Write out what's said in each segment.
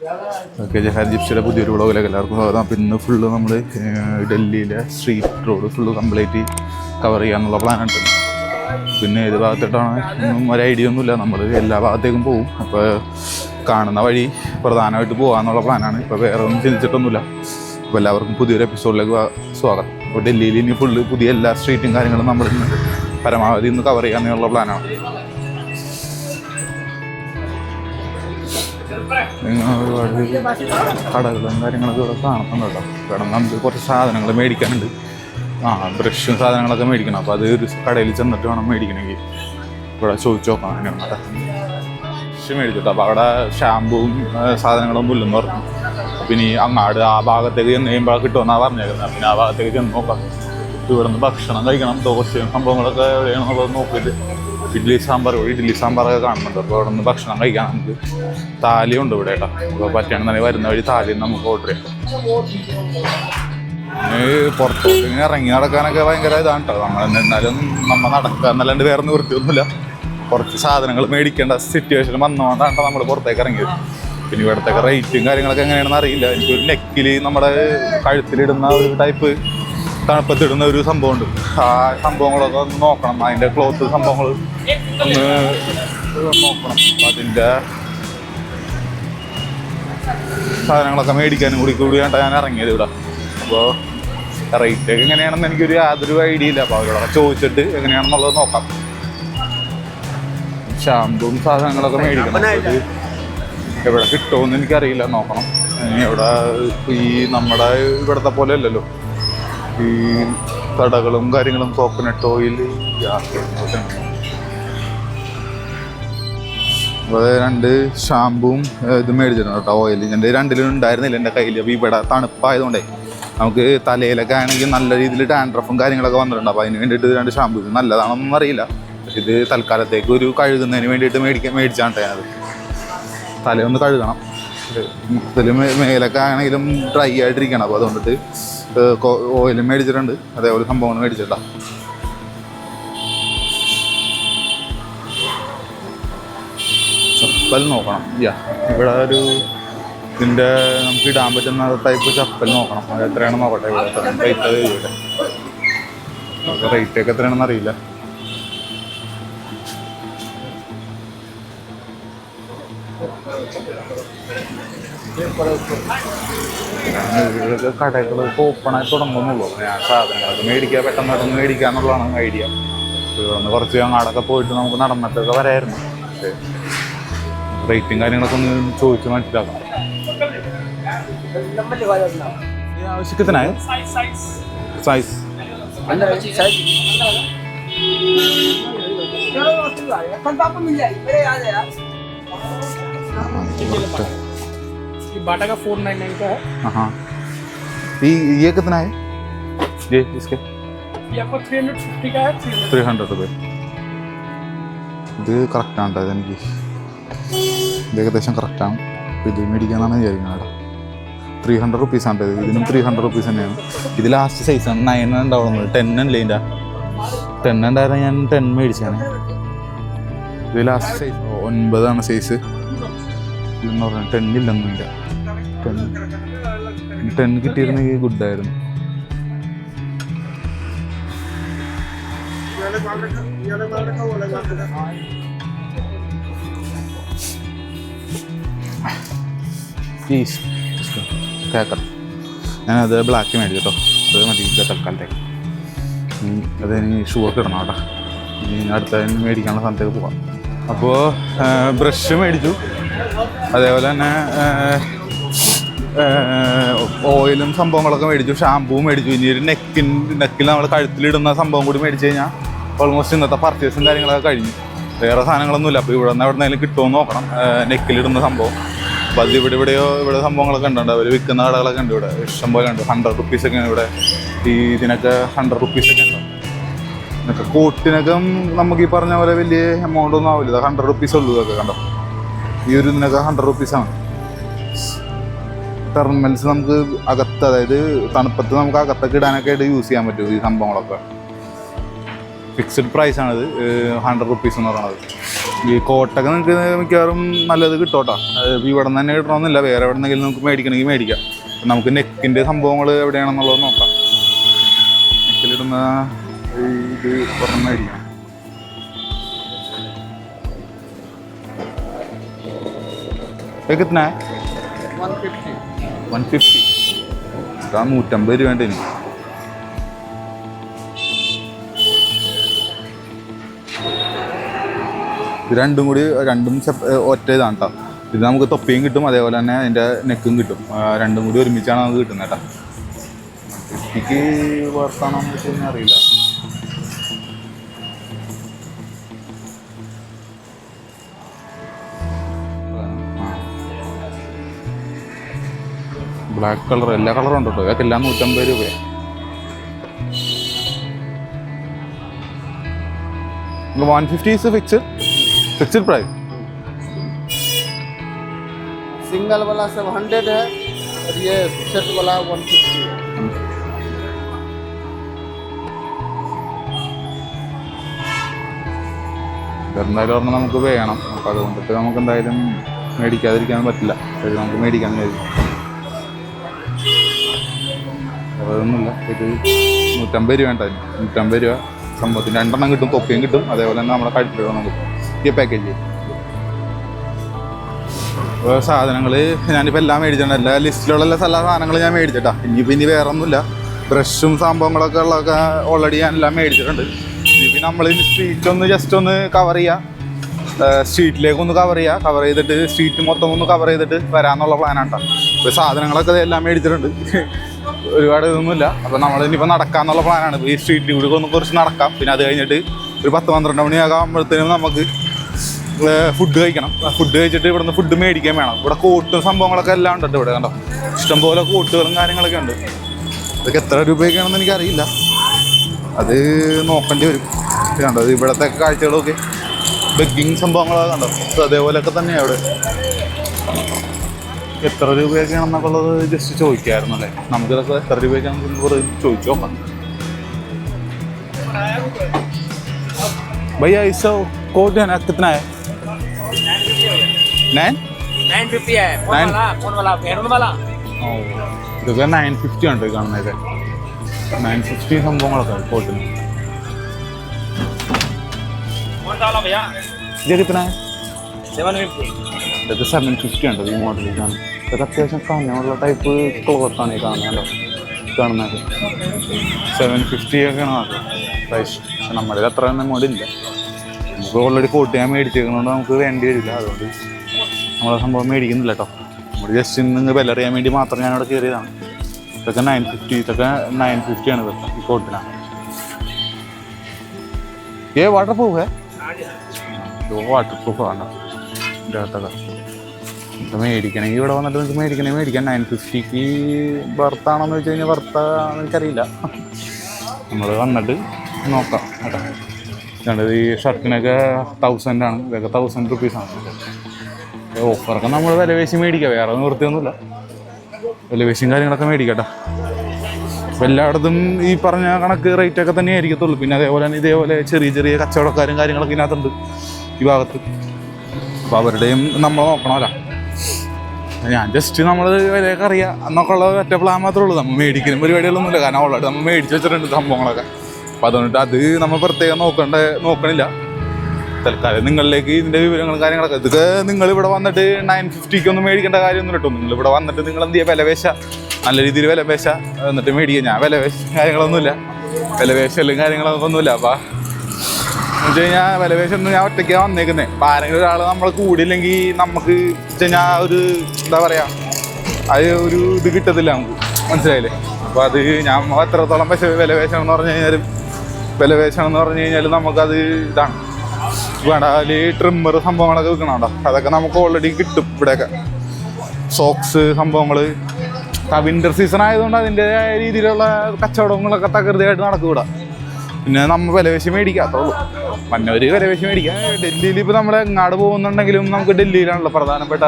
Okay, Jahan ജിപ്സിയുടെ പുതിയൊരു വ്ളോഗിലേക്ക് എല്ലാവർക്കും സ്വാഗതം. അപ്പോൾ ഇന്ന് ഫുള്ള് നമ്മൾ ഡൽഹിയിലെ street road full complete cover ചെയ്യാന്നുള്ള പ്ലാനുണ്ട്. പിന്നെ ഏത് ഭാഗത്തോട്ടാണ് ഒന്നും ഒരു ഐഡിയ ഒന്നുമില്ല, നമ്മൾ എല്ലാ ഭാഗത്തേക്കും പോകും. അപ്പോൾ കാണുന്ന വഴി പ്രധാനമായിട്ട് പോകാമെന്നുള്ള പ്ലാനാണ്. ഇപ്പോൾ വേറെ ഒന്നും ചിന്തിച്ചിട്ടൊന്നുമില്ല. അപ്പോൾ എല്ലാവർക്കും പുതിയൊരു എപ്പിസോഡിലേക്ക് സ്വാഗതം. അപ്പോൾ ഡൽഹിയിൽ ഇനി ഫുള്ള് പുതിയ എല്ലാ സ്ട്രീറ്റും കാര്യങ്ങളും നമ്മളിന്ന് പരമാവധി ഇന്ന് കവർ ചെയ്യാമെന്നുള്ള പ്ലാനാണ്. ഒരുപാട് കടകളും കാര്യങ്ങളൊക്കെ ഇവിടെ കാണുന്നുണ്ട് കേട്ടോ. കാരണം നമുക്ക് കുറച്ച് സാധനങ്ങൾ മേടിക്കാനുണ്ട്. ബ്രഷും സാധനങ്ങളൊക്കെ മേടിക്കണം. അപ്പോൾ അത് ഒരു കടയിൽ ചെന്നിട്ട് വേണം മേടിക്കണമെങ്കിൽ. ഇവിടെ ചോദിച്ചു നോക്കാം അങ്ങനെയാണ് കേട്ടോ. ബ്രഷ് മേടിച്ചിട്ടോ. അപ്പോൾ അവിടെ ഷാമ്പുവും സാധനങ്ങളൊന്നും ഇല്ലെന്ന് പറഞ്ഞു. അപ്പം ഇനി അങ്ങാട് ആ ഭാഗത്തേക്ക് ചെന്ന് കഴിയുമ്പോൾ കിട്ടുമെന്നാണ് പറഞ്ഞേക്കുന്നത്. പിന്നെ ആ ഭാഗത്തേക്ക് ചെന്ന് നോക്കാം. ഇവിടെ നിന്ന് ഭക്ഷണം കഴിക്കണം. ദോശയും സംഭവങ്ങളൊക്കെ എവിടെയാണെന്നുള്ളത് നോക്കിയിട്ട് ഇഡ്ഡലി സാമ്പാറൊക്കെ കാണുന്നുണ്ട്. അപ്പോൾ അവിടെ നിന്ന് ഭക്ഷണം കഴിക്കാൻ നമുക്ക് താലിയുണ്ട് ഇവിടെ കേട്ടോ. അപ്പോൾ പറ്റുകയാണെന്നുണ്ടെങ്കിൽ വരുന്ന വഴി താലി നമുക്ക് ഓർഡർ ചെയ്യാം. പുറത്തോട്ട് ഇങ്ങനെ ഇറങ്ങി നടക്കാനൊക്കെ ഭയങ്കര ഇതാണ് കേട്ടോ. എന്നാലും നമ്മൾ നടക്കുക എന്നല്ലാണ്ട് വേറെ നിവൃത്തിയൊന്നുമില്ല. കുറച്ച് സാധനങ്ങൾ മേടിക്കേണ്ട സിറ്റുവേഷൻ വന്നുകൊണ്ടാണ് നമ്മൾ പുറത്തേക്ക് ഇറങ്ങിയത്. പിന്നെ ഇവിടുത്തെ റേറ്റും കാര്യങ്ങളൊക്കെ എങ്ങനെയാണെന്ന് അറിയില്ല. എനിക്കൊരു നെക്കിൽ നമ്മുടെ കഴുത്തിലിടുന്ന ഒരു ടൈപ്പ് തണുപ്പത്തിടുന്ന ഒരു സംഭവമുണ്ട്. ആ സംഭവങ്ങളൊക്കെ ഒന്ന് നോക്കണം. അതിൻ്റെ ക്ലോത്ത് സംഭവങ്ങൾ ഒന്ന് നോക്കണം. അപ്പം അതിൻ്റെ സാധനങ്ങളൊക്കെ മേടിക്കാനും കൂടിയാണ് ഞാൻ ഇറങ്ങിയത് ഇവിടെ. അപ്പോൾ റേറ്റൊക്കെ എങ്ങനെയാണെന്ന് എനിക്കൊരു യാതൊരു ഐഡിയ ഇല്ല. അപ്പോൾ അവരോടൊക്കെ ചോദിച്ചിട്ട് എങ്ങനെയാണെന്നുള്ളത് നോക്കാം. ഷാമ്പും സാധനങ്ങളൊക്കെ മേടിക്കണം. അത് എവിടെ കിട്ടുമെന്ന് എനിക്കറിയില്ല, നോക്കണം. ഇവിടെ ഈ നമ്മുടെ ഇവിടുത്തെ പോലെ അല്ലല്ലോ ഈ കടകളും കാര്യങ്ങളും. കോക്കനട്ട് ഓയിൽ, അപ്പോൾ 2 ഷാമ്പുവും ഇത് മേടിച്ചിട്ടുണ്ട് കേട്ടോ. ഓയിൽ എൻ്റെ രണ്ടിലും ഉണ്ടായിരുന്നില്ല എൻ്റെ കയ്യിൽ. അപ്പോൾ ഇവിടെ തണുപ്പായതുകൊണ്ടേ നമുക്ക് തലയിലൊക്കെ ആണെങ്കിൽ നല്ല രീതിയിൽ ഡാൻഡ്രഫും കാര്യങ്ങളൊക്കെ വന്നിട്ടുണ്ട്. അപ്പോൾ അതിന് വേണ്ടിയിട്ട് 2 ഷാമ്പു. ഇത് നല്ലതാണെന്നൊന്നും അറിയില്ല. ഇത് തൽക്കാലത്തേക്ക് ഒരു കഴുകുന്നതിന് വേണ്ടിയിട്ട് മേടിച്ചാണ് ഞാനത്. തലയൊന്ന് കഴുകണം. ഇതിൽ മേലൊക്കെ ആണെങ്കിലും ഡ്രൈ ആയിട്ടിരിക്കണം. അപ്പോൾ അതുകൊണ്ടിട്ട് ഓയിലും മേടിച്ചിട്ടുണ്ട്. അതേപോലെ സംഭവങ്ങൾ മേടിച്ചിട്ടാ. ചപ്പൽ നോക്കണം. ഇവിടെ ഒരു ഇതിൻ്റെ നമുക്ക് ഇടാൻ പറ്റുന്ന ടൈപ്പ് ചപ്പൽ നോക്കണം. അത് എത്രയാണെന്ന് നോക്കട്ടെ. ഇവിടെ റേറ്റ് ചോദിക്കട്ടെ. റേറ്റൊക്കെ എത്രയാണെന്ന് അറിയില്ല. കടകളൊക്കെ ഓപ്പണായി തുടങ്ങുന്നുള്ളൂ. ഞാൻ സാധനങ്ങളൊക്കെ പെട്ടെന്ന് മേടിക്കാന്നുള്ളതാണ് ഐഡിയ. ഒന്ന് കുറച്ച് അങ്ങാടൊക്കെ പോയിട്ട് നമുക്ക് നടന്നിട്ടൊക്കെ വരായിരുന്നു. പക്ഷേ റേറ്റും കാര്യങ്ങളൊക്കെ ഒന്ന് ചോദിച്ച് മനസ്സിലാക്കണം. ആവശ്യത്തിനായ സൈസ് बाटा का 499 का है। हाँ, ये कितना है? ये इसके ये आपको 350 का है। 300 रुपये. ഇത് കറക്റ്റാണ് കേട്ടോ. ഇതെനിക്ക് ഇത് ഏകദേശം കറക്റ്റാണ്. ഇത് മേടിക്കാനാണ് വിചാരിക്കുന്നത്. 300 റുപ്പീസാണ് ഇത്. ഇതിനും 300 റുപ്പീസ് തന്നെയാണ്. ഇത് ലാസ്റ്റ് സൈസാണ്. 9 ഉണ്ടാവുന്നത്. 10 അല്ലേ ഇതിൻ്റെ? 10 ഉണ്ടായിരുന്ന ഞാൻ 10 മേടിച്ചാണ്. ഇത് ലാസ്റ്റ് സൈസ് 9 സൈസ് എന്ന് പറഞ്ഞാൽ 10 ഇല്ലെന്നില്ല. 10 കിട്ടിയിരുന്നെങ്കിൽ ഗുഡായിരുന്നു. പ്ലീസ് കേക്കർ. ഞാനത് ബ്ലാക്ക് മേടിച്ചു കേട്ടോ. അത് മതി തൽക്കാലത്തേക്ക്. അതിന് ഷൂ ഒക്കെ ഇടണം കേട്ടോ. ഇനി അടുത്ത മേടിക്കാനുള്ള സ്ഥലത്തേക്ക് പോകാം. അപ്പോൾ ബ്രഷ് മേടിച്ചു. അതേപോലെ തന്നെ ഓയിലും സംഭവങ്ങളൊക്കെ മേടിച്ചു. ഷാമ്പുവും മേടിച്ചു. ഇനി ഒരു നെക്കിൽ നമ്മൾ കഴുത്തിലിടുന്ന സംഭവം കൂടി മേടിച്ച് കഴിഞ്ഞാൽ ഓൾമോസ്റ്റ് ഇന്നത്തെ പർച്ചേസും കാര്യങ്ങളൊക്കെ കഴിഞ്ഞു. വേറെ സാധനങ്ങളൊന്നുമില്ല. അപ്പോൾ ഇവിടെ നിന്ന് എവിടെന്നെങ്കിലും കിട്ടുമെന്ന് നോക്കണം. നെക്കിലിടുന്ന സംഭവം. അപ്പോൾ അത് ഇവിടെ സംഭവങ്ങളൊക്കെ ഉണ്ട്. അവർ വിൽക്കുന്ന കടകളൊക്കെ ഉണ്ട് ഇവിടെ. ഇഷ്ടം പോലെ ഉണ്ട്. 100 റുപ്പീസൊക്കെയാണ് ഇവിടെ. ഇതിനൊക്കെ 100 റുപ്പീസൊക്കെ ഉണ്ടാവും. ഇതൊക്കെ കോട്ടിനൊക്കെ നമുക്ക് ഈ പറഞ്ഞ പോലെ വലിയ എമൗണ്ട് ഒന്നും ആവില്ല. 100 റുപ്പീസ് ഉള്ളൂ. ഇതൊക്കെ കണ്ടോ. ഈ ഒരു ഇതിനൊക്കെ 100 റുപ്പീസാണ്. തെർമൽസ് നമുക്ക് അകത്ത്, അതായത് തണുപ്പത്ത് നമുക്ക് അകത്തൊക്കെ ഇടാനൊക്കെ ആയിട്ട് യൂസ് ചെയ്യാൻ പറ്റും ഈ സംഭവങ്ങളൊക്കെ. ഫിക്സഡ് പ്രൈസാണിത്. 100 റുപ്പീസ് എന്ന് പറയുന്നത്. ഈ കോട്ടൊക്കെ നിങ്ങൾക്ക് മിക്കവാറും നല്ലത് കിട്ടോട്ടോ. അത് ഇവിടെ നിന്ന് തന്നെ കിട്ടണമെന്നില്ല, വേറെ എവിടെ നിന്നെങ്കിലും നമുക്ക് മേടിക്കണമെങ്കിൽ മേടിക്കാം. നമുക്ക് നെക്കിൻ്റെ സംഭവങ്ങൾ എവിടെയാണെന്നുള്ളത് നോക്കാം. നെക്കിലിടുന്ന ഇത് പറഞ്ഞ് മേടിക്കാം. കിട്ടുന്നേ 150 ഇതാ 150 രൂപ വേണ്ടി. ഇത് രണ്ടും ഒറ്റ ഇതാണ് കേട്ടോ. ഇത് നമുക്ക് തൊപ്പിയും കിട്ടും, അതേപോലെ തന്നെ അതിൻ്റെ നെക്കും കിട്ടും. രണ്ടും കൂടി ഒരുമിച്ചാണ് നമുക്ക് കിട്ടുന്നത് കേട്ടോ. എനിക്ക് വർത്താണോ എന്ന് വെച്ച് കഴിഞ്ഞാൽ അറിയില്ല. ബ്ലാക്ക് കളർ, എല്ലാ കളറും ഉണ്ട് കേട്ടോ. ഇതൊക്കെ എല്ലാം 150 രൂപയാണ്. 150 is fixed price. सिंगल वाला सब 100 है और ये सेट वाला 150 है. എന്തായാലും പറഞ്ഞാൽ നമുക്ക് വേണം. അപ്പോൾ അതുകൊണ്ടിട്ട് നമുക്ക് എന്തായാലും മേടിക്കാതിരിക്കാൻ പറ്റില്ല. അത് നമുക്ക് മേടിക്കാൻ കഴിയും. അതൊന്നുമില്ല. ഇത് 150 രൂപ വേണ്ട. 150 രൂപ സംഭവത്തിന് 2 കിട്ടും, തൊപ്പിയും കിട്ടും, അതേപോലെ തന്നെ നമ്മുടെ കഴുത്തിലിടണം കിട്ടും. ഈ പാക്കേജ് സാധനങ്ങൾ ഞാനിപ്പോൾ എല്ലാം മേടിച്ചിട്ടുണ്ട്. എല്ലാ ലിസ്റ്റിലുള്ള എല്ലാ സാധനങ്ങൾ ഞാൻ മേടിച്ചിട്ടാ. ഇനി വേറെ ഒന്നുമില്ല. ബ്രഷും സംഭവങ്ങളൊക്കെ ഉള്ളതൊക്കെ ഓൾറെഡി ഞാനെല്ലാം മേടിച്ചിട്ടുണ്ട്. ഇനി നമ്മൾ സ്ട്രീറ്റൊന്ന് ജസ്റ്റ് ഒന്ന് കവർ ചെയ്യുക, സ്ട്രീറ്റിലേക്കൊന്ന് കവർ ചെയ്തിട്ട് സ്ട്രീറ്റ് മൊത്തം ഒന്ന് കവർ ചെയ്തിട്ട് വരാമെന്നുള്ള പ്ലാനാണ് കേട്ടോ. ഇപ്പോൾ സാധനങ്ങളൊക്കെ എല്ലാം മേടിച്ചിട്ടുണ്ട്. ഒരുപാട് ഇതൊന്നുമില്ല. അപ്പോൾ നമ്മളിനിപ്പോൾ നടക്കാമെന്നുള്ള പ്ലാനാണ്. ഈ സ്ട്രീറ്റിൽ കൂടി ഒന്ന് കുറച്ച് നടക്കാം. പിന്നെ അത് കഴിഞ്ഞിട്ട് ഒരു 10-12 മണിയാകുമ്പോഴത്തേനും നമുക്ക് ഫുഡ് കഴിക്കണം. ഫുഡ് കഴിച്ചിട്ട് ഇവിടുന്ന് ഫുഡ് മേടിക്കാൻ വേണം. ഇവിടെ കോട്ടും സംഭവങ്ങളൊക്കെ എല്ലാം ഉണ്ട് ഇവിടെ. കണ്ടോ, ഇഷ്ടംപോലെ കോട്ടുകളും കാര്യങ്ങളൊക്കെ ഉണ്ട്. ഇതൊക്കെ എത്ര രൂപയൊക്കെയാണെന്ന് എനിക്കറിയില്ല, അത് നോക്കേണ്ടി വരും. കണ്ടോ, ഇവിടുത്തെ കാഴ്ചകളൊക്കെ ബെഗ്ഗിങ് സംഭവങ്ങളൊക്കെ കണ്ടോ. അതേപോലെയൊക്കെ തന്നെയാണ് അവിടെ. എത്ര രൂപയൊക്കെയാണെന്നൊക്കെ ഉള്ളത് ജസ്റ്റ് ചോദിക്കാമായിരുന്നു അല്ലേ. നമുക്കിതൊക്കെ എത്ര രൂപയൊക്കെയാണെന്ന് ചോദിച്ചു നോക്കാം. भैया इसका कोट है ना, कितना है? 950 है. फोन वाला मेहरून वाला. ഇതൊക്കെ 950 ഉണ്ട് കാണുന്നതൊക്കെ. 950 സംഭവങ്ങളൊക്കെ കോട്ടിന്. ഇത് കിട്ടണ 750. ഇതൊക്കെ 750 ഉണ്ട് ഈ മോഡലിൽ കാണുന്നത്. ഇതൊക്കെ അത്യാവശ്യം കഞ്ഞുള്ള ടൈപ്പ് ക്ലോത്താണ് ഈ കാണുന്നതല്ലോ. കാണുന്നത് 750 ഒക്കെയാണ് അത് പ്രൈസ്. പക്ഷെ നമ്മളിത് അത്ര തന്നെ മോഡില്ല. നമുക്ക് ഓൾറെഡി കോട്ട് ഞാൻ മേടിച്ചേക്കുന്നതുകൊണ്ട് നമുക്ക് വേണ്ടി വരില്ല. അതുകൊണ്ട് നമ്മളെ സംഭവം മേടിക്കുന്നില്ല കേട്ടോ. നമ്മൾ ജസ്റ്റ് ഇന്ന് വിലറിയാൻ വേണ്ടി മാത്രം ഞാനിവിടെ കയറിയതാണ്. ഇതൊക്കെ 950, ഇതൊക്കെ 950 ആണ് ഇതൊക്കെ ഈ കോട്ടിനാണ്. വാട്ടർ പ്രൂഫ് വാട്ടർ പ്രൂഫ് ആണ് ഇതിൻ്റെ അകത്തൊക്കെ. ഇത് മേടിക്കണമെങ്കിൽ ഇവിടെ വന്നിട്ട് നിങ്ങൾക്ക് മേടിക്കാം. 950ക്ക് ബർത്താണോന്ന് വെച്ച് കഴിഞ്ഞാൽ ബർത്താണെന്ന് എനിക്കറിയില്ല. നമ്മൾ വന്നിട്ട് നോക്കാം കേട്ടോ. കണ്ടത് ഈ ഷർട്ടിനൊക്കെ 1000 ആണ്. ഇതൊക്കെ 1000 റുപ്പീസാണ്. ഓഫറൊക്കെ നമ്മൾ വിലവേശി മേടിക്കാം, വേറെ നിവൃത്തിയൊന്നുമില്ല. വിലവേശിയും കാര്യങ്ങളൊക്കെ മേടിക്കാം കേട്ടോ. അപ്പോൾ എല്ലായിടത്തും ഈ പറഞ്ഞ കണക്ക് റേറ്റൊക്കെ തന്നെ ആയിരിക്കത്തുള്ളൂ. പിന്നെ അതേപോലെ തന്നെ ഇതേപോലെ ചെറിയ ചെറിയ കച്ചവടക്കാരും കാര്യങ്ങളൊക്കെ ഇതിനകത്തുണ്ട് ഈ ഭാഗത്ത്. അപ്പോൾ അവരുടെയും നമ്മൾ നോക്കണമല്ലോ. ഞാൻ ജസ്റ്റ് നമ്മൾ വിലയൊക്കെ അറിയാം എന്നൊക്കെ ഉള്ള ഒറ്റ പ്ലാൻ മാത്രമേ ഉള്ളൂ. നമ്മൾ മേടിക്കുന്ന പരിപാടികളൊന്നുമില്ല, കാരണം ഓൾറെഡി നമ്മൾ മേടിച്ച് വെച്ചിട്ടുണ്ട് സംഭവങ്ങളൊക്കെ. അപ്പോൾ അതുകൊണ്ട് അത് നമ്മൾ പ്രത്യേകം നോക്കണില്ല. തൽക്കാലം നിങ്ങളിലേക്ക് ഇതിൻ്റെ വിവരങ്ങളും കാര്യങ്ങളൊക്കെ ഇതൊക്കെ നിങ്ങൾ ഇവിടെ വന്നിട്ട് 950ക്ക് ഒന്നും മേടിക്കേണ്ട കാര്യമൊന്നും കേട്ടോ. നിങ്ങൾ ഇവിടെ വന്നിട്ട് നിങ്ങൾ എന്ത് ചെയ്യുക, വിലവേശ നല്ല രീതിയിൽ വിലവേശ എന്നിട്ട് മേടിക്കുക. ഞാൻ വിലവേശ കാര്യങ്ങളൊന്നുമില്ല, വിലവേശലും കാര്യങ്ങളൊന്നുമില്ല. അപ്പോൾ എന്ന് വെച്ച് കഴിഞ്ഞാൽ വിലവേശൊന്നും ഞാൻ ഒറ്റയ്ക്കാണ് വന്നേക്കുന്നത്. അപ്പോൾ ആരെങ്കിലും ഒരാൾ നമ്മൾ കൂടിയില്ലെങ്കിൽ നമുക്ക് വെച്ച് കഴിഞ്ഞാൽ ഒരു എന്താ പറയുക, അത് ഒരു ഇത് കിട്ടത്തില്ല നമുക്ക്, മനസ്സിലായില്ലേ. അപ്പോൾ അത് ഞാൻ എത്രത്തോളം വിലവേശനം എന്ന് പറഞ്ഞു കഴിഞ്ഞാൽ നമുക്കത് ഇതാണ് വേണ്ട. അതിൽ ട്രിമ്മർ സംഭവങ്ങളൊക്കെ വിൽക്കണുണ്ടോ, അതൊക്കെ നമുക്ക് ഓൾറെഡി കിട്ടും ഇവിടെയൊക്കെ. സോക്സ് സംഭവങ്ങൾ വിൻ്റർ സീസൺ ആയതുകൊണ്ട് അതിൻ്റെതായ രീതിയിലുള്ള കച്ചവടങ്ങളൊക്കെ തകൃതിയായിട്ട് നടക്കും ഇവിടെ. പിന്നെ നമ്മൾ വിലവേശി മേടിക്കാം, അത്രേ ഉള്ളൂ. മന്നൂർ വിലവേശി മേടിക്കാം. ഡൽഹിയിൽ ഇപ്പോൾ നമ്മൾ എങ്ങാട് പോകുന്നുണ്ടെങ്കിലും നമുക്ക് ഡൽഹിയിലാണല്ലോ പ്രധാനപ്പെട്ട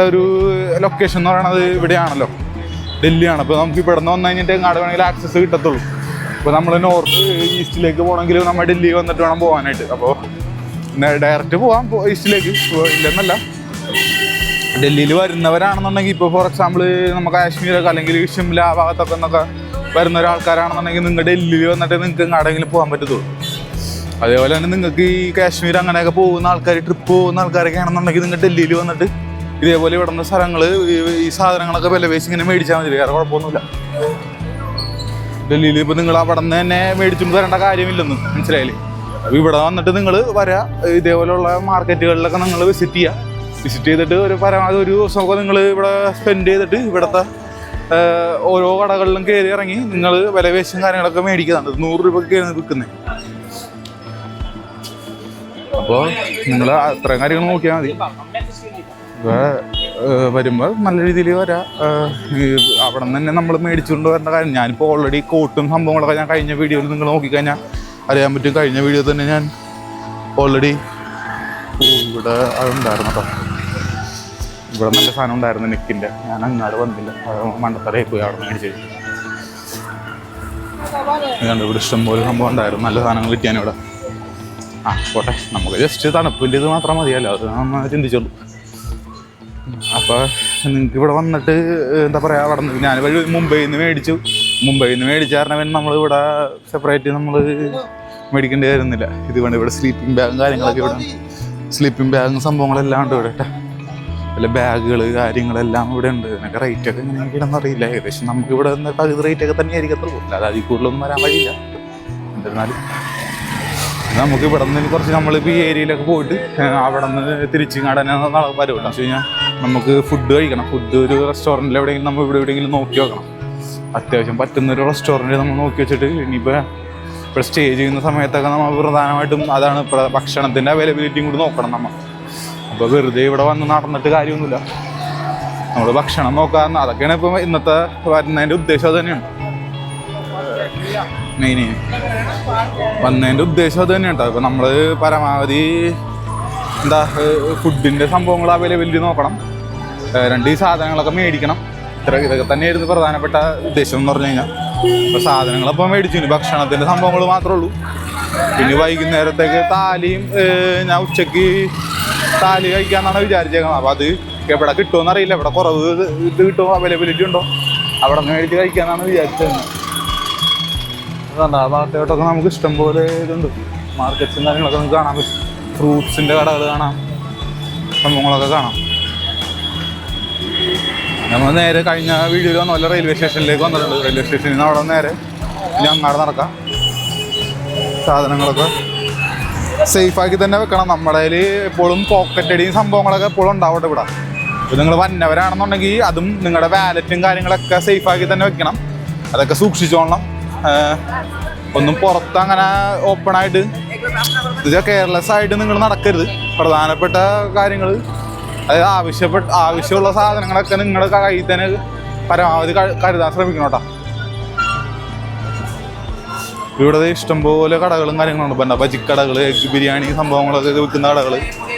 ഒരു ലൊക്കേഷൻ എന്ന് പറയുന്നത് ഇവിടെയാണല്ലോ, ഡൽഹിയാണ്. അപ്പോൾ നമുക്ക് ഇവിടെ നിന്ന് വന്നു കഴിഞ്ഞിട്ട് എങ്ങാട് വേണമെങ്കിൽ ആക്സസ് കിട്ടത്തുള്ളൂ. ഇപ്പോൾ നമ്മൾ നോർത്ത് ഈസ്റ്റിലേക്ക് പോകണമെങ്കിലും നമ്മൾ ഡൽഹി വന്നിട്ട് വേണം പോകാനായിട്ട്. അപ്പോൾ ഡയറക്റ്റ് പോവാം ഈസ്റ്റിലേക്ക്, ഇല്ലെന്നല്ല. ഡൽഹിയിൽ വരുന്നവരാണെന്നുണ്ടെങ്കിൽ ഇപ്പോൾ ഫോർ എക്സാമ്പിൾ നമ്മൾ കാശ്മീരൊക്കെ അല്ലെങ്കിൽ ഷിംല ഭാഗത്തൊക്കെ എന്നൊക്കെ വരുന്ന ഒരാൾക്കാരാണെന്നുണ്ടെങ്കിൽ നിങ്ങൾ ഡൽഹിയിൽ വന്നിട്ട് നിങ്ങൾക്ക് എങ്ങാടെങ്കിലും പോകാൻ പറ്റത്തുള്ളൂ. അതേപോലെ തന്നെ നിങ്ങൾക്ക് ഈ കാശ്മീർ അങ്ങനെയൊക്കെ പോകുന്ന ആൾക്കാർ, ട്രിപ്പ് പോകുന്ന ആൾക്കാരൊക്കെ ആണെന്നുണ്ടെങ്കിൽ നിങ്ങൾ ഡൽഹിയിൽ വന്നിട്ട് ഇതേപോലെ ഇവിടുന്ന സ്ഥലങ്ങൾ ഈ സാധനങ്ങളൊക്കെ വില പേശി ഇങ്ങനെ മേടിച്ചാൽ മതി, വേറെ കുഴപ്പമൊന്നുമില്ല. ഡൽഹിയിൽ ഇപ്പോൾ നിങ്ങൾ അവിടെ നിന്ന് തന്നെ മേടിച്ചുകൊണ്ട് വരേണ്ട കാര്യമില്ലെന്ന് മനസ്സിലായില്ലേ. അപ്പോൾ ഇവിടെ വന്നിട്ട് നിങ്ങൾ വരാം, ഇതേപോലെയുള്ള മാർക്കറ്റുകളിലൊക്കെ നിങ്ങൾ വിസിറ്റ് ചെയ്തിട്ട് ഒരു പരമാവധി ഒരു ദിവസമൊക്കെ നിങ്ങൾ ഇവിടെ സ്പെൻഡ് ചെയ്തിട്ട് ഇവിടുത്തെ ഓരോ കടകളിലും കയറി ഇറങ്ങി നിങ്ങൾ വില പേശും കാര്യങ്ങളൊക്കെ മേടിക്കുന്നുണ്ട്. 100 രൂപയ്ക്കാണ് വിൽക്കുന്നത്. അപ്പോൾ നിങ്ങൾ അത്രയും കാര്യങ്ങൾ നോക്കിയാൽ മതി. വരുമ്പോൾ നല്ല രീതിയിൽ വരാം. അവിടെ നിന്ന് തന്നെ നമ്മൾ മേടിച്ചുകൊണ്ട് വരേണ്ട കാര്യം. ഞാനിപ്പോൾ ഓൾറെഡി കോട്ടും സംഭവങ്ങളൊക്കെ ഞാൻ കഴിഞ്ഞ വീഡിയോയിൽ നിങ്ങൾ നോക്കിക്കഴിഞ്ഞാൽ അറിയാൻ പറ്റും. കഴിഞ്ഞ വീഡിയോ തന്നെ ഞാൻ ഓൾറെഡി ഇവിടെ അതുണ്ടായിരുന്നു കേട്ടോ. ഇവിടെ നല്ല സാധനം ഉണ്ടായിരുന്നു നെക്കിൻ്റെ. ഞാൻ അങ്ങാട് വന്നില്ല, മണ്ടത്തറയിൽ പോയി അവിടെ മേടിച്ചു. കണ്ടു ഇവിടെ ഇഷ്ടംപോലെ സംഭവം ഉണ്ടായിരുന്നു, നല്ല സാധനങ്ങൾ കിട്ടിയാൻ ഇവിടെ. പോട്ടെ, നമുക്ക് ജസ്റ്റ് തണുപ്പിൻ്റെ ഇത് മാത്രം മതിയല്ലോ, അത് നമ്മൾ ചിന്തിച്ചോളൂ. അപ്പോൾ നിങ്ങൾക്ക് ഇവിടെ വന്നിട്ട് എന്താ പറയുക, അവിടെ നിന്ന് ഞാൻ മുംബൈയിൽ നിന്ന് മേടിച്ച കാരണം നമ്മളിവിടെ സെപ്പറേറ്റ് നമ്മൾ മേടിക്കേണ്ടി വരുന്നില്ല. ഇത് വേണ്ട, ഇവിടെ സ്ലീപ്പിംഗ് ബാഗും കാര്യങ്ങളൊക്കെ ഇവിടെ, സ്ലീപ്പിംഗ് ബാഗും സംഭവങ്ങളെല്ലാം ഉണ്ട് ഇവിടെ. അല്ല ബാഗുകൾ കാര്യങ്ങളെല്ലാം ഇവിടെ ഉണ്ട്. ഇതിനൊക്കെ റേറ്റൊക്കെ എങ്ങനെയൊക്കെയാണെന്ന് അറിയില്ല. ഏകദേശം നമുക്ക് ഇവിടെ നിന്ന് പകുതി റേറ്റൊക്കെ തന്നെ ആയിരിക്കത്തുള്ളൂ, അല്ലാതെ അതിൽ കൂടുതലൊന്നും വരാൻ വഴിയില്ല. എന്നിരുന്നാലും നമുക്ക് ഇവിടെ നിന്ന് കുറച്ച് നമ്മളിപ്പോൾ ഈ ഏരിയയിലൊക്കെ പോയിട്ട് അവിടെ നിന്ന് തിരിച്ചിങ്ങാടെ വരും. എന്ന് വെച്ച് കഴിഞ്ഞാൽ നമുക്ക് ഫുഡ് കഴിക്കണം. ഫുഡ് ഒരു റെസ്റ്റോറൻറ്റിൽ എവിടെയെങ്കിലും നമ്മൾ എവിടെയെങ്കിലും നോക്കി വെക്കണം. അത്യാവശ്യം പറ്റുന്നൊരു റെസ്റ്റോറൻറ്റ് നമ്മൾ നോക്കി വെച്ചിട്ട് ഇനിയിപ്പോൾ ഇവിടെ സ്റ്റേ ചെയ്യുന്ന സമയത്തൊക്കെ നമ്മൾ പ്രധാനമായിട്ടും അതാണ് ഭക്ഷണത്തിൻ്റെ അവൈലബിലിറ്റിയും കൂടി നോക്കണം നമ്മൾ. അപ്പോൾ വെറുതെ ഇവിടെ വന്ന് നടന്നിട്ട് കാര്യമൊന്നുമില്ല. നമ്മൾ ഭക്ഷണം നോക്കാൻ, അതൊക്കെയാണ് ഇപ്പോൾ ഇന്നത്തെ വരുന്നതിൻ്റെ ഉദ്ദേശം. അത് തന്നെയാണ് മെയിൻ വന്നതിൻ്റെ ഉദ്ദേശം. അത് തന്നെയാണ്. ഇപ്പോൾ നമ്മൾ പരമാവധി ഫുഡിൻ്റെ സംഭവങ്ങൾ അവൈലബിലിറ്റി നോക്കണം. ഈ സാധനങ്ങളൊക്കെ മേടിക്കണം. ഇതൊക്കെ തന്നെയായിരുന്നു പ്രധാനപ്പെട്ട ഉദ്ദേശം എന്ന് പറഞ്ഞു കഴിഞ്ഞാൽ. ഇപ്പോൾ സാധനങ്ങളപ്പോൾ മേടിച്ചു, ഭക്ഷണത്തിൻ്റെ സംഭവങ്ങൾ മാത്രമേ ഉള്ളൂ. പിന്നെ വൈകുന്നേരത്തേക്ക് താലിയും ഞാൻ ഉച്ചയ്ക്ക് താലി കഴിക്കാമെന്നാണ് വിചാരിച്ചേക്കുന്നത്. അപ്പോൾ അത് എവിടെ കിട്ടുമെന്ന് അറിയില്ല. ഇവിടെ കുറവ് ഇത് കിട്ടുമോ, അവൈലബിലിറ്റി ഉണ്ടോ, അവിടെ നിന്ന് മേടിച്ച് കഴിക്കാമെന്നാണ് വിചാരിച്ചത്. അതുകൊണ്ട് ആ ഭാഗത്തോട്ടൊക്കെ നമുക്ക് ഇഷ്ടംപോലെ ഇതുണ്ട്, മാർക്കറ്റ്സും കാര്യങ്ങളൊക്കെ നമുക്ക് കാണാൻ പറ്റും. ഫ്രൂട്ട്സിൻ്റെ കടകൾ കാണാം, സംഭവങ്ങളൊക്കെ കാണാം. നമ്മൾ നേരെ കഴിഞ്ഞ വീഡിയോയിൽ വന്ന പോലെ റെയിൽവേ സ്റ്റേഷനിലേക്ക് വന്നിട്ടുണ്ട്. റെയിൽവേ സ്റ്റേഷനിൽ നിന്ന് അവിടെ നേരെ ഇനി അങ്ങാട് നടക്കാം. സാധനങ്ങളൊക്കെ സേഫാക്കി തന്നെ വെക്കണം. നമ്മുടെ കയ്യിൽ എപ്പോഴും പോക്കറ്റ് അടിയും സംഭവങ്ങളൊക്കെ എപ്പോഴും ഉണ്ടാവട്ടെ ഇവിടെ. ഇപ്പോൾ നിങ്ങൾ വന്നവരാണെന്നുണ്ടെങ്കിൽ അതും നിങ്ങളുടെ വാലറ്റും കാര്യങ്ങളൊക്കെ സേഫാക്കി തന്നെ വെക്കണം. അതൊക്കെ സൂക്ഷിച്ചോളണം. ഒന്നും പുറത്ത് അങ്ങനെ ഓപ്പണായിട്ട് ഇത് കെയർലെസ് ആയിട്ട് നിങ്ങൾ നടക്കരുത്. പ്രധാനപ്പെട്ട കാര്യങ്ങൾ, അതായത് ആവശ്യമുള്ള സാധനങ്ങളൊക്കെ നിങ്ങളുടെ കയ്യിൽ തന്നെ പരമാവധി കരുതാൻ ശ്രമിക്കണം കേട്ടോ. ഇവിടെ ഇഷ്ടംപോലെ കടകളും കാര്യങ്ങളുണ്ട്. പിന്നെ ബജിക്കടകൾ, എഗ് ബിരിയാണി സംഭവങ്ങളൊക്കെ വിൽക്കുന്ന കടകൾ,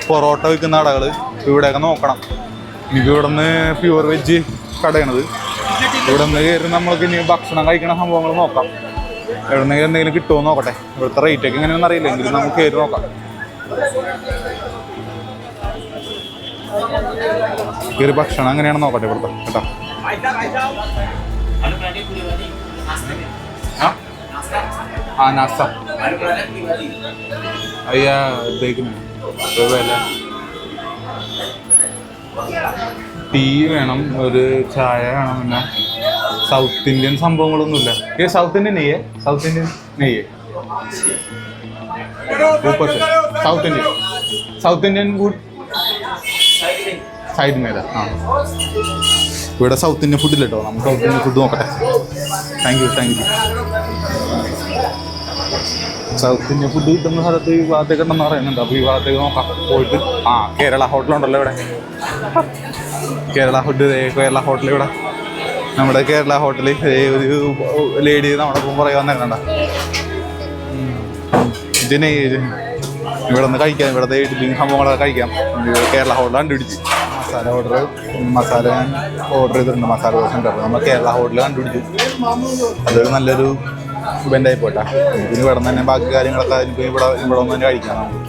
പൊറോട്ട വിൽക്കുന്ന കടകൾ ഇവിടെയൊക്കെ നോക്കണം. ഇനിയിപ്പോൾ ഇവിടെ നിന്ന് പ്യുവർ വെജ് കടയാണിത്. ഇവിടെ നിന്ന് കയറി നമ്മൾക്ക് ഇനി ഭക്ഷണം കഴിക്കുന്ന സംഭവങ്ങൾ നോക്കാം. ഇവിടെ നിന്ന് എന്തെങ്കിലും കിട്ടുമോ നോക്കട്ടെ. ഇവിടുത്തെ റേറ്റൊക്കെ എങ്ങനെയാണെന്ന് അറിയില്ല, എങ്കിലും നമുക്ക് കയറി നോക്കാം. കയറി ഭക്ഷണം എങ്ങനെയാണെന്ന് നോക്കട്ടെ ഇവിടുത്തെ കേട്ടോ. नाश्ता भैया देखने ടീ വേണം, ഒരു ചായ വേണം, പിന്നെ സൗത്ത് ഇന്ത്യൻ സംഭവങ്ങളൊന്നുമില്ല. സൗത്ത് ഇന്ത്യൻ നെയ്യേ, സൗത്ത് ഇന്ത്യൻ നെയ്യേ, സൗത്ത് ഇന്ത്യൻ ഫുഡ് സൈഡ് മേല. ഇവിടെ സൗത്ത് ഇന്ത്യൻ ഫുഡില്ല കേട്ടോ. നമുക്ക് സൗത്ത് ഇന്ത്യൻ ഫുഡ് നോക്കട്ടെ. Thank you. South Indian food കിട്ടുന്ന സ്ഥലത്ത് ഈ ഭാഗത്തേക്ക് ഉണ്ടെന്ന് പറയുന്നുണ്ട്. അപ്പോൾ ഈ ഭാഗത്തേക്ക് നോക്കാം പോയിട്ട്. കേരള ഹോട്ടലുണ്ടല്ലോ ഇവിടെ. കേരള ഹോട്ടൽ ഇവിടെ, നമ്മുടെ കേരള ഹോട്ടലിൽ ഒരു ലേഡി നമ്മുടെ ഒപ്പം പറയാൻ തന്നെയുണ്ട. ഇതിനെ ഇവിടെ നിന്ന് കഴിക്കാം, ഇവിടുത്തെ ഇഡ്ഡലിയും സംഭവങ്ങളൊക്കെ കഴിക്കാം. കേരള ഹോട്ടൽ കണ്ടുപിടിച്ച് മസാല ഞാൻ ഓർഡർ ചെയ്തിട്ടുണ്ട്. മസാല ദോശ ഉണ്ട്. അപ്പോൾ നമ്മൾ കേരള ഹോട്ടൽ കണ്ടുപിടിച്ചു. അതൊരു നല്ലൊരു ഇവൻ്റായി പോട്ടെ. ഇതിന് ഇവിടെ നിന്ന് തന്നെ ബാക്കി കാര്യങ്ങളൊക്കെ ഇവിടെ ഒന്ന് തന്നെ കഴിക്കാം നമുക്ക്.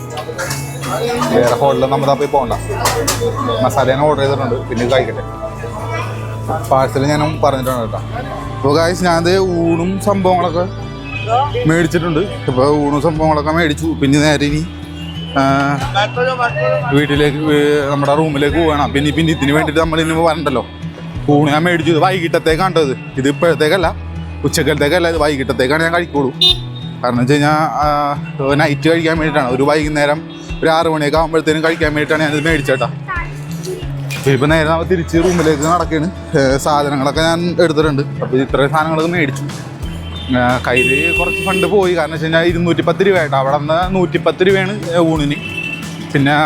വേറെ ഹോട്ടലിൽ നമ്മൾ പോയി പോകണ്ട. മസാല ഞാൻ ഓർഡർ ചെയ്തിട്ടുണ്ട്, പിന്നെ കഴിക്കട്ടെ. പാഴ്സൽ ഞാനും പറഞ്ഞിട്ടുണ്ട് കേട്ടോ. അപ്പോൾ ഗായ്സ് ഞാനത് ഊണും സംഭവങ്ങളൊക്കെ മേടിച്ചിട്ടുണ്ട്. ഇപ്പോൾ ഊണും സംഭവങ്ങളൊക്കെ മേടിച്ചു. പിന്നെ നേരെ ഇനി വീട്ടിലേക്ക് നമ്മുടെ റൂമിലേക്ക് പോകണം. പിന്നെ ഇതിന് വേണ്ടിയിട്ട് നമ്മൾ ഇനി വരണ്ടല്ലോ. ഊണ് ഞാൻ മേടിച്ചു. ഇത് വൈകിട്ടത്തേക്കാണ് കണ്ടത്. ഇത് ഇപ്പോഴത്തേക്കല്ല, ഉച്ചക്കലത്തേക്കല്ല, ഇത് വൈകിട്ടത്തേക്കാണ് ഞാൻ കഴിക്കുള്ളൂ. കാരണം വെച്ച് കഴിഞ്ഞാൽ നൈറ്റ് കഴിക്കാൻ വേണ്ടിയിട്ടാണ്. ഒരു വൈകുന്നേരം ഒരു 6 മണിയൊക്കെ ആകുമ്പോഴത്തേനും കഴിക്കാൻ വേണ്ടിയിട്ടാണ് ഞാനിത് മേടിച്ചേട്ടാ. ഇപ്പം നേരെ നമ്മൾ തിരിച്ച് റൂമിലേക്ക് നടക്കുകയാണ്. സാധനങ്ങളൊക്കെ ഞാൻ എടുത്തിട്ടുണ്ട്. അപ്പോൾ ഇത്രയും സാധനങ്ങളൊക്കെ മേടിച്ചു. കയ്യിൽ കുറച്ച് ഫണ്ട് പോയി. കാരണം വെച്ച് കഴിഞ്ഞാൽ 210 രൂപയായിട്ടോ. അവിടെ നിന്ന് 110 രൂപയാണ് ഊണിന്. പിന്നെ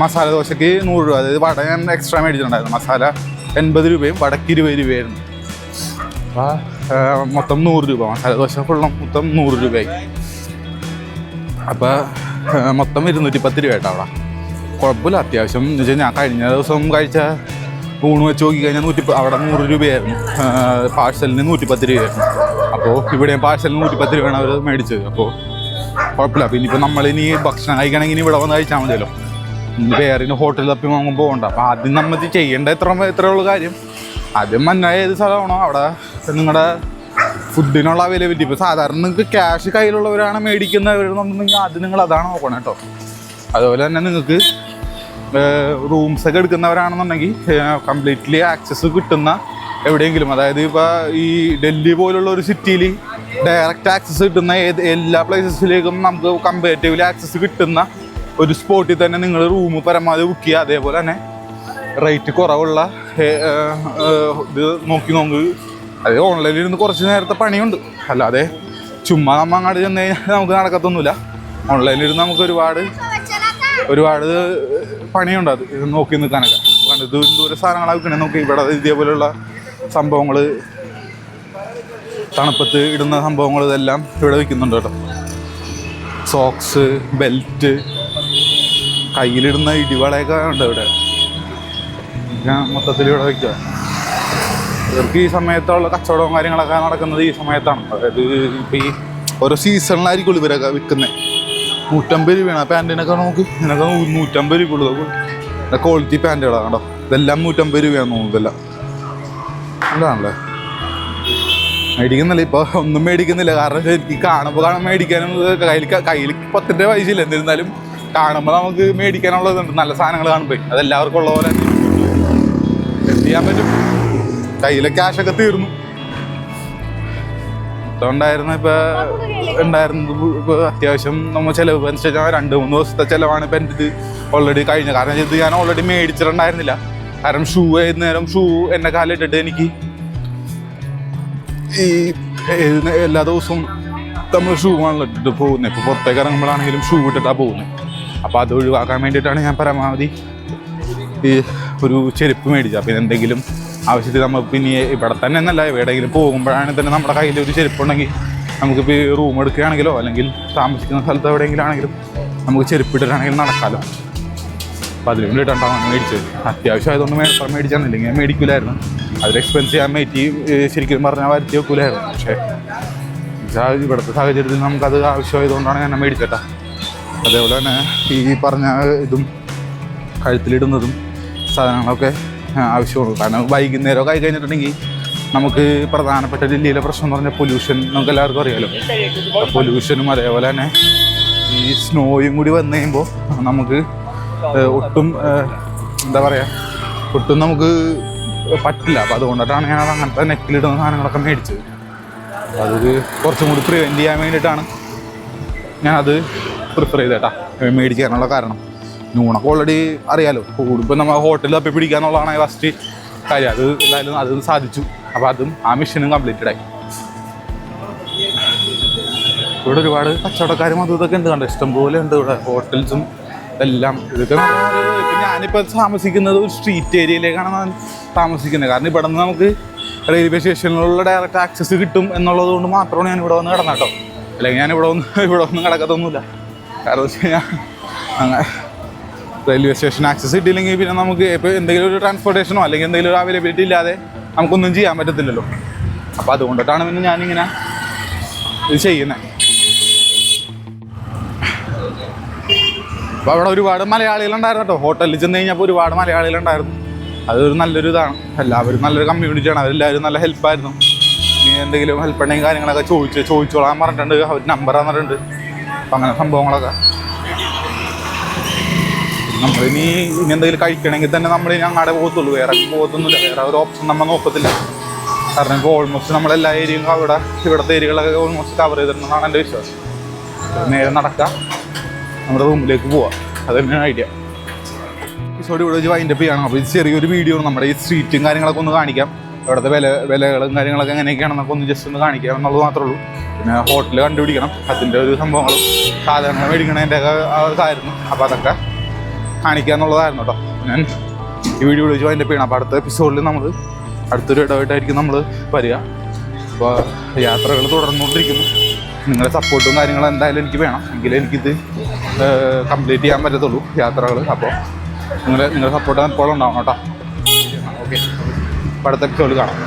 മസാല ദോശയ്ക്ക് 100 രൂപ. അതായത് വട ഞാൻ എക്സ്ട്രാ മേടിച്ചിട്ടുണ്ടായിരുന്നു. മസാല 80 രൂപയും വടക്ക് 20 രൂപയായിരുന്നു. അപ്പോൾ മൊത്തം 100 രൂപ. മസാല ദോശ ഫുള്ളും മൊത്തം 100 രൂപയായി. അപ്പോൾ മൊത്തം 210 രൂപയായിട്ടോ അവിടെ. കുഴപ്പമില്ല, അത്യാവശ്യം എന്ന് വെച്ചാൽ ഞാൻ കഴിഞ്ഞ ദിവസം കഴിച്ച ഊണ് വെച്ച് നോക്കി കഴിഞ്ഞാൽ അവിടെ 100 രൂപയായിരുന്നു. പാഴ്സലിന് 110 രൂപയായിരുന്നു. അപ്പോൾ ഇവിടെ പാഴ്സലിന് 110 രൂപയാണ് അവർ മേടിച്ചത്. അപ്പോൾ കുഴപ്പമില്ല. പിന്നെ ഇപ്പോൾ നമ്മളിനി ഭക്ഷണം കഴിക്കണമെങ്കിൽ ഇവിടെ വന്ന് കഴിച്ചാൽ മതിയല്ലോ. വേറെ ഹോട്ടലിൽ തപ്പി വാങ്ങുമ്പോൾ പോകണ്ട. അപ്പോൾ ആദ്യം നമ്മൾ ചെയ്യേണ്ട എത്രയുള്ള കാര്യം, ആദ്യം മന്നായ ഏത് സ്ഥലമാണോ അവിടെ നിങ്ങളുടെ ഫുഡിനുള്ള അവൈലബിലിറ്റി. ഇപ്പോൾ സാധാരണ നിങ്ങൾക്ക് ക്യാഷ് കയ്യിലുള്ളവരാണ് മേടിക്കുന്നവരെന്നുണ്ടെങ്കിൽ ആദ്യം നിങ്ങൾ അതാണ് നോക്കണം കേട്ടോ. അതുപോലെ തന്നെ നിങ്ങൾക്ക് റൂംസൊക്കെ എടുക്കുന്നവരാണെന്നുണ്ടെങ്കിൽ കംപ്ലീറ്റ്ലി ആക്സസ് കിട്ടുന്ന എവിടെയെങ്കിലും, അതായത് ഇപ്പോൾ ഈ ഡൽഹി പോലുള്ള ഒരു സിറ്റിയിൽ ഡയറക്റ്റ് ആക്സസ് കിട്ടുന്ന എല്ലാ പ്ലേസസിലേക്കും നമുക്ക് കമ്പാരിറ്റീവ്ലി ആക്സസ് കിട്ടുന്ന ഒരു സ്പോട്ടിൽ തന്നെ നിങ്ങൾ റൂം പരമാവധി ബുക്ക് ചെയ്യുക. അതേപോലെ തന്നെ റേറ്റ് കുറവുള്ള ഇത് നോക്കി അത് ഓൺലൈനിൽ ഇരുന്ന് കുറച്ച് നേരത്തെ പണിയുണ്ട്. അല്ലാതെ ചുമ്മാ നമ്മൾ അങ്ങോട്ട് ചെന്ന് കഴിഞ്ഞാൽ നമുക്ക് നടക്കത്തൊന്നുമില്ല. ഓൺലൈനിലിരുന്ന് നമുക്ക് ഒരുപാട് പണിയുണ്ട്. അത് നോക്കി നിൽക്കാനൊക്കെ കണ്ട് ദൂരെ സാധനങ്ങളൊക്കെ വിൽക്കണേ നോക്കി. ഇവിടെ ഇതേപോലെയുള്ള സംഭവങ്ങൾ, തണുപ്പത്ത് ഇടുന്ന സംഭവങ്ങൾ ഇതെല്ലാം ഇവിടെ വിൽക്കുന്നുണ്ട് കേട്ടോ. സോക്സ്, ബെൽറ്റ്, കയ്യിലിടുന്ന ഇടിവളയൊക്കെ ഉണ്ട് ഇവിടെ. ഞാൻ മൊത്തത്തിൽ ഇവിടെ വയ്ക്കുക. ഇവർക്ക് ഈ സമയത്തുള്ള കച്ചവടവും കാര്യങ്ങളൊക്കെ നടക്കുന്നത് ഈ സമയത്താണ്. അതായത് ഇപ്പോൾ ഈ ഓരോ സീസണിലായിരിക്കുള്ളൂ ഇവരൊക്കെ വിൽക്കുന്നത്. 150 രൂപയാണ് ആ പാൻറ്റിനൊക്കെ. നോക്ക്, ഇതിനൊക്കെ 150 രൂപയുള്ളൂ. ക്വാളിറ്റി പാൻറ്റുകളാണ് കേട്ടോ. ഇതെല്ലാം 150 രൂപയാണ് തോന്നുന്നു. ഇതെല്ലാം നല്ലതാണല്ലേ. മേടിക്കുന്നില്ല, ഇപ്പോൾ ഒന്നും മേടിക്കുന്നില്ല. കാരണം എനിക്ക് കാണുമ്പോൾ മേടിക്കാനും കയ്യിൽ 10 പൈസ ഇല്ല. എന്നിരുന്നാലും കാണുമ്പോൾ നമുക്ക് മേടിക്കാനുള്ളതുണ്ട്. നല്ല സാധനങ്ങൾ കാണുമ്പോൾ അതെല്ലാവർക്കും ഉള്ള പോലെ എന്ത് ചെയ്യാൻ പറ്റും. കയ്യിലെ ക്യാഷൊക്കെ തീർന്നു. ഉണ്ടായിരുന്നത് ഇപ്പോൾ അത്യാവശ്യം നമ്മൾ ചിലവ് അനുസരിച്ചാൽ 2-3 ദിവസത്തെ ചിലവാണ് ഇപ്പം എൻ്റെ ഇത് ഓൾറെഡി കഴിഞ്ഞ. കാരണം ഇത് ഞാൻ ഓൾറെഡി മേടിച്ചിട്ടുണ്ടായിരുന്നില്ല. കാരണം ഷൂ എൻ്റെ കാലിട്ടിട്ട് എനിക്ക് ഈ എല്ലാ ദിവസവും നമ്മൾ ഷൂ ആണല്ലോ ഇട്ടിട്ട് പോകുന്നത്. ഇപ്പോൾ പുറത്തേക്ക് ഇറങ്ങുമ്പോഴാണെങ്കിലും ഷൂ ഇട്ടിട്ടാണ് പോകുന്നത്. അപ്പോൾ അത് ഒഴിവാക്കാൻ വേണ്ടിയിട്ടാണ് ഞാൻ പരമാവധി ഈ ഒരു ചെരുപ്പ് മേടിച്ചത്. പിന്നെ എന്തെങ്കിലും ആവശ്യത്തിൽ നമ്മൾ പിന്നെ ഇവിടെ തന്നെ എന്നല്ല, എവിടെയെങ്കിലും പോകുമ്പോഴാണെങ്കിൽ തന്നെ നമ്മുടെ കയ്യിൽ ഒരു ചെരുപ്പുണ്ടെങ്കിൽ നമുക്കിപ്പോൾ ഈ റൂം എടുക്കുകയാണെങ്കിലോ അല്ലെങ്കിൽ താമസിക്കുന്ന സ്ഥലത്ത് എവിടെയെങ്കിലും ആണെങ്കിലും നമുക്ക് ചെരുപ്പിട്ടിട്ടാണെങ്കിലും നടക്കാമല്ലോ. അപ്പോൾ അതിന് വേണ്ടിയിട്ടാണ് മേടിച്ചത്. അത്യാവശ്യം ആയതുകൊണ്ട് മേടിച്ചാന്നില്ലെങ്കിൽ ഞാൻ മേടിക്കില്ലായിരുന്നു. അതിൽ എക്സ്പെൻസ് ചെയ്യാൻ ശരിക്കും പറഞ്ഞാൽ വരുത്തി വെക്കില്ലായിരുന്നു. പക്ഷേ ഇവിടുത്തെ സാഹചര്യത്തിൽ നമുക്കത് ആവശ്യമായതുകൊണ്ടാണ് ഞാൻ മേടിച്ചേട്ടാ. അതേപോലെ തന്നെ ഈ പറഞ്ഞ ഇതും കഴുത്തിലിടുന്നതും സാധനങ്ങളൊക്കെ ആവശ്യമുള്ളൂ. കാരണം വൈകുന്നേരമൊക്കെ ആയി കഴിഞ്ഞിട്ടുണ്ടെങ്കിൽ നമുക്ക് പ്രധാനപ്പെട്ട ഡൽഹിയിലെ പ്രശ്നം എന്ന് പറഞ്ഞാൽ പൊല്യൂഷൻ നമുക്ക് എല്ലാവർക്കും അറിയാമല്ലോ. പൊല്യൂഷനും അതേപോലെ തന്നെ ഈ സ്നോയും കൂടി വന്നു കഴിയുമ്പോൾ നമുക്ക് ഒട്ടും എന്താ പറയുക, ഒട്ടും നമുക്ക് പറ്റില്ല. അപ്പോൾ അതുകൊണ്ടിട്ടാണ് ഞാൻ അങ്ങനത്തെ നെക്കിലിടുന്ന സാധനങ്ങളൊക്കെ മേടിച്ചത്. അത് കുറച്ചും കൂടി പ്രിവെൻറ്റ് ചെയ്യാൻ വേണ്ടിയിട്ടാണ് ഞാനത് പ്രിഫർ ചെയ്തേട്ടാ മേടിക്കാനുള്ള കാരണം. നൂണൊക്കെ ഓൾറെഡി അറിയാലോ. കൂടുതൽ നമ്മൾ ഹോട്ടലിൽ തപ്പി പിടിക്കാന്നുള്ളതാണ് ഫസ്റ്റ് കാര്യം. അത് എന്തായാലും അത് സാധിച്ചു. അപ്പോൾ അതും ആ മിഷനും കംപ്ലീറ്റഡ് ആയി. ഇവിടെ ഒരുപാട് കച്ചവടക്കാരും അതും ഇതൊക്കെ ഉണ്ട്. കണ്ടോ, ഇഷ്ടംപോലെ ഉണ്ട് ഇവിടെ ഹോട്ടൽസും എല്ലാം. ഇതൊക്കെ ഇപ്പം ഞാനിപ്പോൾ താമസിക്കുന്നത് ഒരു സ്ട്രീറ്റ് ഏരിയയിലേക്കാണ് താമസിക്കുന്നത്. കാരണം ഇവിടെ നിന്ന് നമുക്ക് റെയിൽവേ സ്റ്റേഷനിലുള്ള ഡയറക്റ്റ് ആക്സസ് കിട്ടും എന്നുള്ളത് കൊണ്ട് മാത്രമാണ് ഞാൻ ഇവിടെ വന്ന് കിടന്നേട്ടോ. അല്ലെങ്കിൽ ഞാൻ ഇവിടെ ഒന്നും കിടക്കത്തൊന്നുമില്ല. കാരണം വെച്ച് കഴിഞ്ഞാൽ അങ്ങനെ റെയിൽവേ സ്റ്റേഷൻ ആക്സസ് കിട്ടിയില്ലെങ്കിൽ പിന്നെ നമുക്ക് ഇപ്പോൾ എന്തെങ്കിലും ഒരു ട്രാൻസ്പോർട്ടേഷനോ അല്ലെങ്കിൽ എന്തെങ്കിലും ഒരു അവൈലബിലിറ്റി ഇല്ലാതെ നമുക്കൊന്നും ചെയ്യാൻ പറ്റത്തില്ലല്ലോ. അപ്പോൾ അതുകൊണ്ടിട്ടാണ് പിന്നെ ഞാനിങ്ങനെ ഇത് ചെയ്യുന്നത്. അപ്പോൾ അവിടെ ഒരുപാട് മലയാളികളുണ്ടായിരുന്നു കേട്ടോ. ഹോട്ടലിൽ ചെന്ന് കഴിഞ്ഞപ്പോൾ ഒരുപാട് മലയാളികളുണ്ടായിരുന്നു. അതൊരു നല്ലൊരു ഇതാണ്. എല്ലാവരും നല്ലൊരു കമ്മ്യൂണിറ്റിയാണ്. അവരെല്ലാവരും നല്ല ഹെൽപ്പായിരുന്നു. ഇനി എന്തെങ്കിലും ഹെൽപ്പ് ഉണ്ടെങ്കിൽ കാര്യങ്ങളൊക്കെ ചോദിച്ചോളാൻ പറഞ്ഞിട്ടുണ്ട്. അവർ നമ്പർ തന്നിട്ടുണ്ട്. അപ്പം അങ്ങനെ സംഭവങ്ങളൊക്കെ. നമ്മളിനി എന്തെങ്കിലും കഴിക്കണമെങ്കിൽ തന്നെ നമ്മളിനി അങ്ങാടെ പോകത്തുള്ളൂ. വേറെ പോകത്തൊന്നുമില്ല. വേറെ ഒരു ഓപ്ഷൻ നമ്മൾ നോക്കത്തില്ല. കാരണം ഇപ്പോൾ ഓൾമോസ്റ്റ് നമ്മളെല്ലാ ഏരിയയും ഇവിടുത്തെ ഏരിയകളൊക്കെ ഓൾമോസ്റ്റ് കവർ ചെയ്തിട്ടുണ്ടെന്നാണ് എൻ്റെ വിശ്വാസം. നേരെ നടക്കാം, നമ്മുടെ റൂമിലേക്ക് പോവാം. അത് തന്നെയാണ് ഐഡിയ. എപ്പിസോഡ് ഇവിടെ വെച്ച് വൈൻഡപ്പ് ചെയ്യണം. അപ്പോൾ ഇത് ചെറിയൊരു വീഡിയോ ആണ്. നമ്മുടെ ഈ സ്ട്രീറ്റും കാര്യങ്ങളൊക്കെ ഒന്ന് കാണിക്കാം. ഇവിടുത്തെ വിലകളും കാര്യങ്ങളൊക്കെ എങ്ങനെയൊക്കെയാണെന്നൊക്കെ ഒന്ന് ജസ്റ്റ് ഒന്ന് കാണിക്കാം എന്നുള്ളത് മാത്രമേ ഉള്ളൂ. പിന്നെ ഹോട്ടൽ കണ്ടുപിടിക്കണം, അതിൻ്റെ ഒരു സംഭവങ്ങളും സാധാരണ മേടിക്കണതിൻ്റെ ഇതായിരുന്നു. അപ്പോൾ അതൊക്കെ കാണിക്കുക എന്നുള്ളതായിരുന്നു കേട്ടോ. ഞാൻ ഈ വീഡിയോ വെച്ച് വൈൻഡപ്പ് ചെയ്യണം. അപ്പോൾ അടുത്ത എപ്പിസോഡിൽ നമ്മൾ അടുത്തൊരു ഇടമായിട്ടായിരിക്കും നമ്മൾ വരിക. അപ്പോൾ യാത്രകൾ തുടർന്നുകൊണ്ടിരിക്കുന്നു. നിങ്ങളുടെ സപ്പോർട്ടും കാര്യങ്ങളും എന്തായാലും എനിക്ക് വേണം. എങ്കിലേ എനിക്കിത് കംപ്ലീറ്റ് ചെയ്യാൻ പറ്റത്തുള്ളൂ യാത്രകൾ. അപ്പോൾ നിങ്ങളുടെ സപ്പോർട്ട് എപ്പോഴും ഉണ്ടാവണം കേട്ടോ. ഓക്കെ, അപ്പോൾ അടുത്ത എപ്പിസോഡിൽ കാണാം.